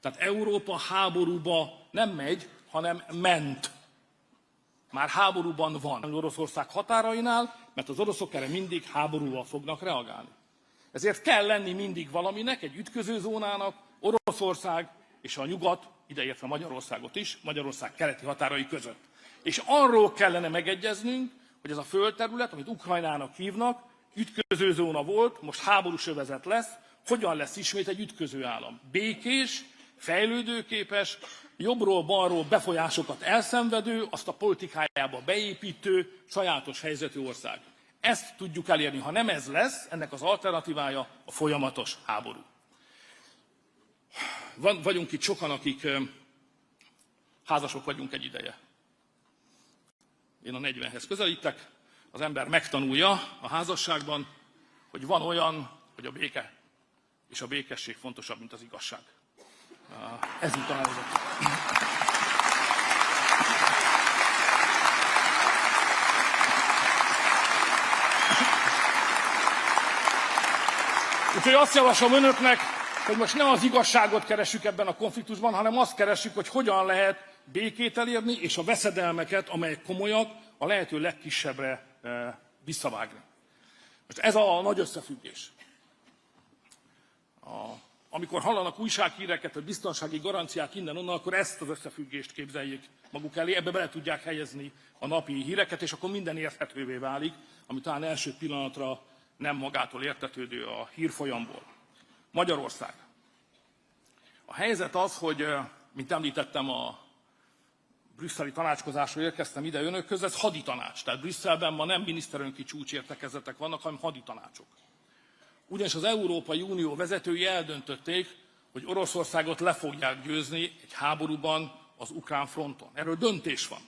Tehát Európa háborúba nem megy, hanem ment. Már háborúban van az Oroszország határainál, mert az oroszok erre mindig háborúval fognak reagálni. Ezért kell lenni mindig valaminek, egy ütközőzónának, Oroszország és a nyugat, ideértve Magyarországot is, Magyarország keleti határai között. És arról kellene megegyeznünk, hogy ez a földterület, amit Ukrajnának hívnak, ütközőzóna volt, most háborús övezet lesz, hogyan lesz ismét egy ütköző állam. Békés, fejlődőképes, jobbról-balról befolyásokat elszenvedő, azt a politikájába beépítő, sajátos helyzetű ország. Ezt tudjuk elérni. Ha nem ez lesz, ennek az alternatívája a folyamatos háború. Vagyunk itt sokan, akik házasok vagyunk egy ideje. Én a 40-hez közelítek, az ember megtanulja a házasságban, hogy van olyan, hogy a béke és a békesség fontosabb, mint az igazság. Ez itt a helyzet. Úgyhogy azt javaslom önöknek, hogy most nem az igazságot keressük ebben a konfliktusban, hanem azt keressük, hogy hogyan lehet békét elérni, és a veszedelmeket, amelyek komolyak, a lehető legkisebbre visszavágni. Most ez a nagy összefüggés. Amikor hallanak újsághíreket, vagy biztonsági garanciák innen-onnan, akkor ezt az összefüggést képzeljék maguk elé, ebbe bele tudják helyezni a napi híreket, és akkor minden érthetővé válik, ami talán első pillanatra nem magától értetődő a hírfolyamból. Magyarország. A helyzet az, hogy, mint említettem, a brüsszeli tanácskozásról érkeztem ide önökhöz, ez haditanács. Tehát Brüsszelben ma nem miniszterelnöki csúcsértekezletek vannak, hanem haditanácsok. Ugyanis az Európai Unió vezetői eldöntötték, hogy Oroszországot le fogják győzni egy háborúban az ukrán fronton. Erről döntés van.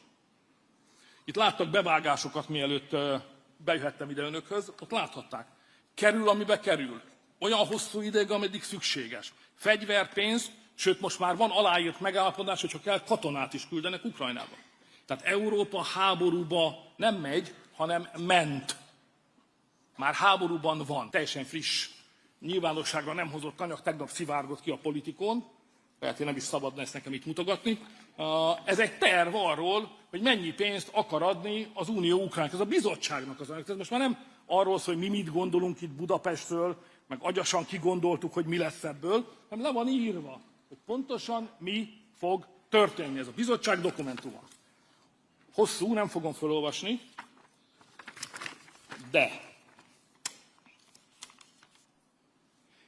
Itt láttak bevágásokat, mielőtt bejöhettem ide önökhöz, ott láthatták. Kerül, amibe kerül. Olyan hosszú ideig, ameddig szükséges. Fegyverpénzt, sőt most már van aláírt megállapodás, hogy ha kell, katonát is küldenek Ukrajnába. Tehát Európa háborúba nem megy, hanem ment. Már háborúban van. Teljesen friss, nyilvánosságra nem hozott anyag, tegnap szivárgott ki a Politikon, lehet, hogy nem is szabadna ezt nekem itt mutogatni. Ez egy terv arról, hogy mennyi pénzt akar adni az Unió Ukránnak. Ez a bizottságnak az anyag. Ez most már nem arról szól, hogy mi mit gondolunk itt Budapestről, meg agyasan kigondoltuk, hogy mi lesz ebből, hanem le van írva, hogy pontosan mi fog történni. Ez a bizottság dokumentuma. Hosszú, nem fogom felolvasni, de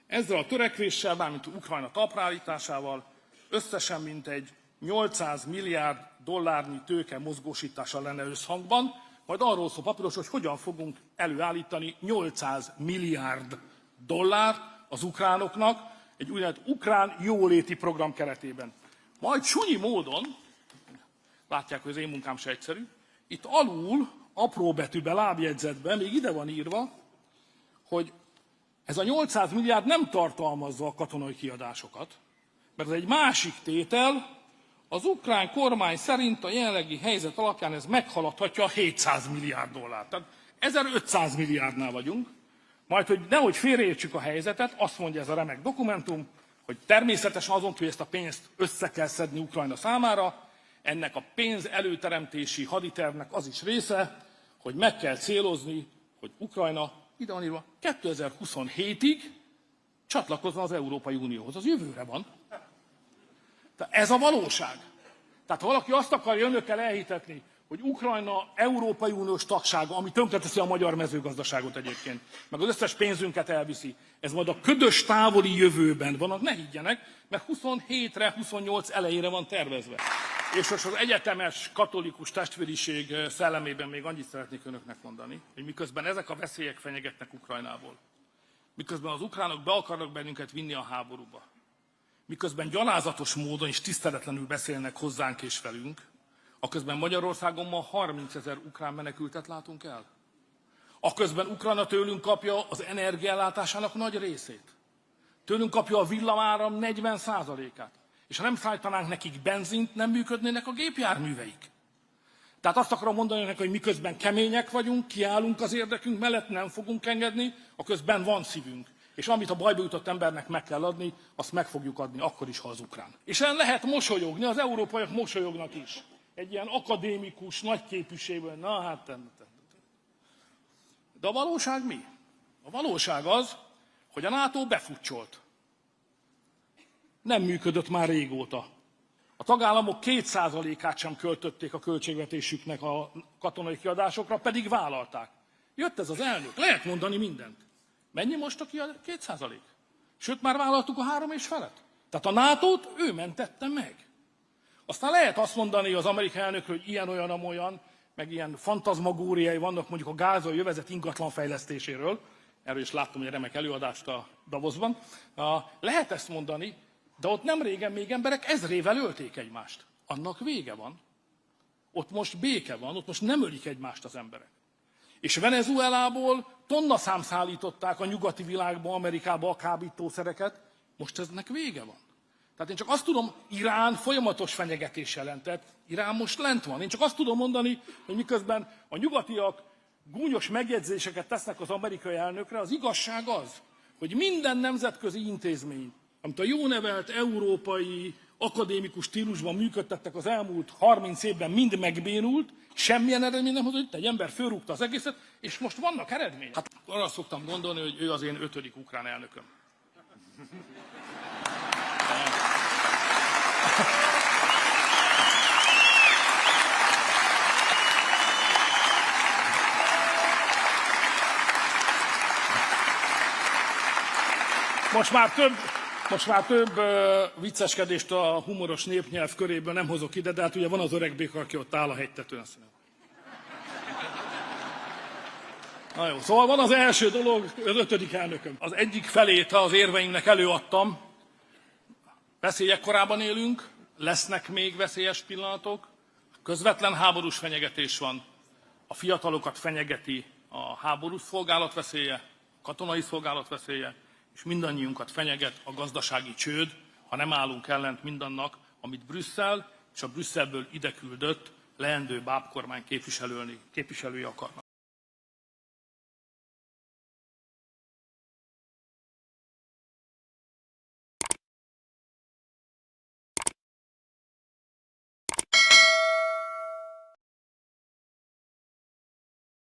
ezzel a törekvéssel, mármint Ukrajna talpraállításával összesen mintegy 800 milliárd dollárnyi tőke mozgósítása lenne összhangban, majd arról szól papíros, hogy hogyan fogunk előállítani 800 milliárd dollárt az ukránoknak egy úgynevezett ukrán jóléti program keretében. Majd sunyi módon, látják, hogy az én munkám se egyszerű, itt alul, apró betűben, lábjegyzetben, még ide van írva, hogy ez a 800 milliárd nem tartalmazza a katonai kiadásokat, mert ez egy másik tétel, az ukrán kormány szerint a jelenlegi helyzet alapján ez meghaladhatja a 700 milliárd dollárt. Tehát 1500 milliárdnál vagyunk, majd, hogy nehogy félreértsük a helyzetet, azt mondja ez a remek dokumentum, hogy természetesen azon, hogy ezt a pénzt össze kell szedni Ukrajna számára, ennek a pénz előteremtési haditervnek az is része, hogy meg kell célozni, hogy Ukrajna ide van írva, 2027-ig csatlakozna az Európai Unióhoz. Az jövőre van. Tehát ez a valóság. Tehát ha valaki azt akarja önökkel elhitetni, hogy Ukrajna Európai Uniós tagsága, ami tönkreteszi a magyar mezőgazdaságot egyébként, meg az összes pénzünket elviszi, ez majd a ködös távoli jövőben van, ne higgyenek, mert 27-re, 28 elejére van tervezve. És most az egyetemes katolikus testvériség szellemében még annyit szeretnék önöknek mondani, hogy miközben ezek a veszélyek fenyegetnek Ukrajnából, miközben az ukránok be akarnak bennünket vinni a háborúba, miközben gyalázatos módon és tiszteletlenül beszélnek hozzánk és velünk, aközben Magyarországon ma 30 000 ukrán menekültet látunk el. Aközben Ukrajna tőlünk kapja az energiaellátásának nagy részét. Tőlünk kapja a villamáram 40%-át. És ha nem szállítanánk nekik benzint, nem működnének a gépjárműveik. Tehát azt akarom mondani önnek, hogy miközben kemények vagyunk, kiállunk az érdekünk mellett, nem fogunk engedni, aközben van szívünk. és amit a bajba jutott embernek meg kell adni, azt meg fogjuk adni, akkor is, ha az ukrán. És el lehet mosolyogni, az európaiak mosolyognak is. Egy ilyen akadémikus, nagyképűségben, na hát... De a valóság mi? A valóság az, hogy a NATO befutcsolt. Nem működött már régóta. A tagállamok 2%-át sem költötték a költségvetésüknek a katonai kiadásokra, pedig vállalták. Jött ez az elnök, lehet mondani mindent. Mennyi most a 2%? Sőt, már vállaltuk a 3,5-et. Tehát a NATO-t ő mentette meg. Aztán lehet azt mondani az amerikai elnökről, hogy ilyen, olyan, meg ilyen fantazmagóriái vannak mondjuk a gázai övezet ingatlan fejlesztéséről. Erről is láttam egy remek előadást a Davosban. Lehet ezt mondani, de ott nem régen még emberek ezrével ölték egymást. Annak vége van. Ott most béke van, ott most nem ölik egymást az emberek. És Venezuelából tonnaszám szállították a nyugati világba, Amerikába a kábítószereket, most eznek vége van. Tehát én csak azt tudom, Irán folyamatos fenyegetés jelentett, Irán most lent van. Én csak azt tudom mondani, hogy miközben a nyugatiak gúnyos megjegyzéseket tesznek az amerikai elnökre, az igazság az, hogy minden nemzetközi intézmény, amit a jó nevelt európai akadémikus stílusban működtettek az elmúlt 30 évben, mind megbénult, semmilyen eredmény nem hozott, egy ember fölrúgta az egészet, és most vannak eredmények. Hát arra szoktam gondolni, hogy ő az én 5. ukrán elnököm. Most már több vicceskedést a humoros népnyelv köréből nem hozok ide, de hát ugye van az öreg béka, aki ott áll a hegytetőn. Na jó, szóval van az első dolog, az 5. elnököm. Az egyik felét az érveimnek előadtam. Veszélyek korában élünk, lesznek még veszélyes pillanatok. Közvetlen háborús fenyegetés van. A fiatalokat fenyegeti a háborús szolgálat veszélye, a katonai szolgálat veszélye, és mindannyiunkat fenyeget a gazdasági csőd, ha nem állunk ellent mindannak, amit Brüsszel és a Brüsszelből ide küldött leendő bábkormány képviselői akarnak.